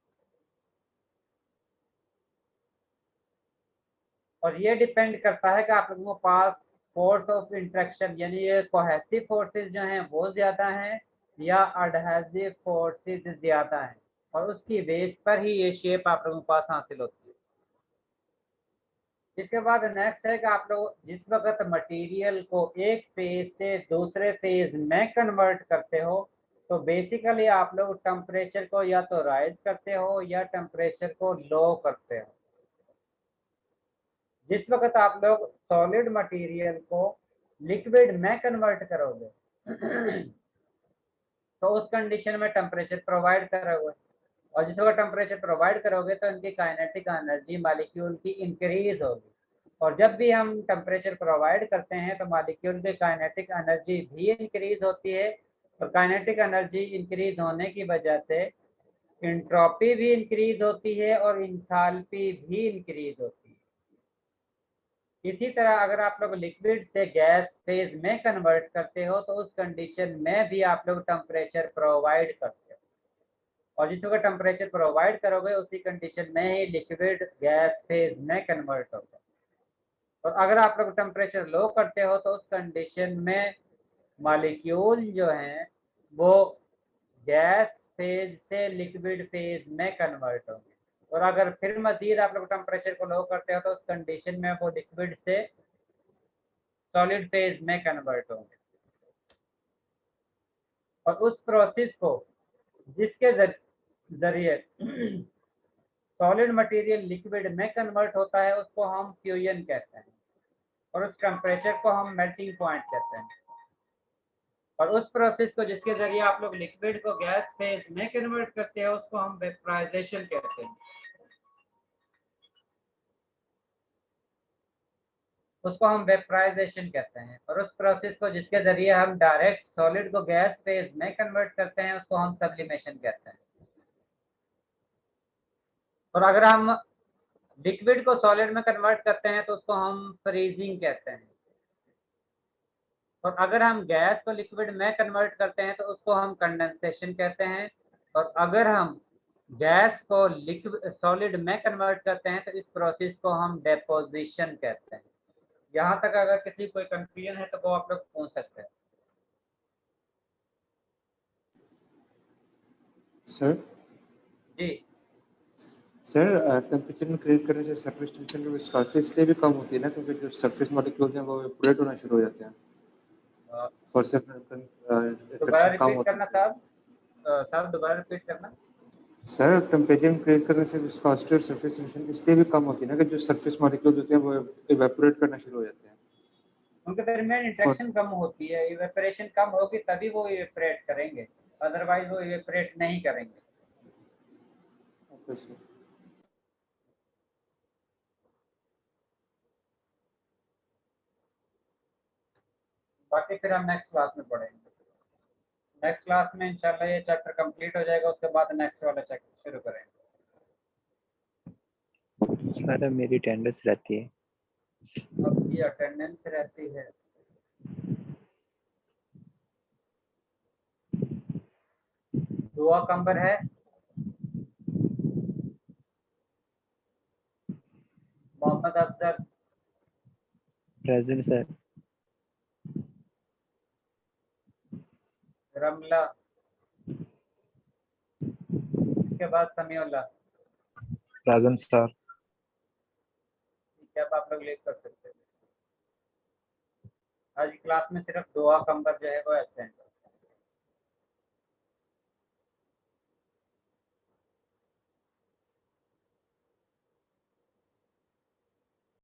और ये डिपेंड करता है कि आप लोगों के पास फोर्स ऑफ इंट्रैक्शन यानी ये कोहेसिव फोर्सेस जो हैं वो ज्यादा हैं या एडहेसिव फोर्सेस ज्यादा हैं, और उसकी बेस पर ही ये शेप आप लोगों के पास हासिल होती है। इसके बाद नेक्स्ट है कि आप लोग जिस वक्त मटेरियल को एक फेज से दूसरे फेज में कन्वर्ट करते हो तो बेसिकली आप लोग टेम्परेचर को या तो राइज करते हो या टेम्परेचर को लो करते हो। जिस वक्त आप लोग सॉलिड मटेरियल को लिक्विड में कन्वर्ट करोगे तो उस कंडीशन में टेम्परेचर प्रोवाइड करोगे, और जिस वक्त टेम्परेचर प्रोवाइड करोगे तो इनकी काइनेटिक एनर्जी मॉलिक्यूल की इंक्रीज होगी, और जब भी हम टेम्परेचर प्रोवाइड करते हैं तो मॉलिक्यूल की काइनेटिक एनर्जी भी इंक्रीज होती है, और काइनेटिक एनर्जी इंक्रीज होने की वजह से एंट्रोपी भी इंक्रीज होती है और इंथैल्पी भी इंक्रीज होती है। इसी तरह अगर आप लोग लिक्विड से गैस फेज में कन्वर्ट करते हो तो उस कंडीशन में भी आप लोग टेम्परेचर प्रोवाइड करते हो, और जिस वक्त टेम्परेचर प्रोवाइड करोगे उसी कंडीशन में ही लिक्विड गैस फेज में कन्वर्ट होगा। और अगर आप लोग टेम्परेचर लो करते हो तो उस कंडीशन में मॉलिक्यूल जो हैं वो गैस फेज से लिक्विड फेज में कन्वर्ट होंगे, और अगर फिर मजीद आप लोग टेम्परेचर को लो करते हो तो उस कंडीशन में वो लिक्विड से सॉलिड फेज में कन्वर्ट होंगे। और उस प्रोसेस को जिसके जरिए सॉलिड मटेरियल लिक्विड में कन्वर्ट होता है उसको हम फ्यूजन कहते हैं, और उस टेम्परेचर को हम मेल्टिंग पॉइंट कहते हैं। और उस प्रोसेस को जिसके जरिए आप लोग लिक्विड को गैस फेज में कन्वर्ट करते हो उसको हम वेपराइजेशन कहते हैं, उसको हम वेपराइजेशन कहते हैं। और उस प्रोसेस को जिसके जरिए हम डायरेक्ट सॉलिड को गैस फेज में कन्वर्ट करते हैं उसको हम सब्लिमेशन कहते हैं। और अगर हम लिक्विड को सॉलिड में कन्वर्ट करते हैं तो उसको हम फ्रीजिंग कहते हैं, और अगर हम गैस को लिक्विड में कन्वर्ट करते हैं तो उसको हम कंडेंसेशन कहते हैं, और अगर हम गैस को लिक्विड सॉलिड में कन्वर्ट करते हैं तो इस प्रोसेस को हम डेपोजिशन कहते हैं। यहाँ तक अगर किसी कोई कंफ्यूजन है तो वो आप लोग पूछ सकते हैं। सर जी सर, टेम्परेचर इंक्रीज करने से सरफेस टेंशन की विस्कोसिटी इसलिए भी कम होती है ना, क्योंकि जो सरफेस मॉलिक्यूल्स हैं वो इवेपोरेट होना शुरू हो जाते हैं। फोर्स ऑफ दोबारा इंट्रैक्शन कम रिपीट होता करना है। साहब दोबारा रिपीट करना। सर, टेम्परेचर इंक्रीज करने से विस्कोसिटी और सरफेस टेंशन इसलिए भी कम होती है ना कि जो सरफेस मॉलिक्यूल्स होते हैं वो इवेपोरेट करना शुरू हो जाते हैं। उनके दरमियान इंट्रैक्शन कम होती है, इवेपोरेशन कम होगी तभी वो इवेपोरेट करेंगे, अदरवाइज वो इवेपोरेट नहीं करेंगे। Okay sir. बाकी फिर हम नेक्स्ट क्लास में पढ़ेंगे। नेक्स्ट क्लास में इंशाल्लाह ये चैप्टर कंप्लीट हो जाएगा, उसके बाद नेक्स्ट वाला चैप्टर शुरू करेंगे। सर मेरी अटेंडेंस रहती है। अब ये अटेंडेंस रहती है। दुआ कंबर है, मोहम्मद अफजल प्रेजेंट सर। रमला, इसके बाद समीउल्लाह। Present sir. ठीक है, अब आप लोग लीव कर सकते हैं। आज की क्लास में सिर्फ दुआ कंबर जो है वो एब्सेंट।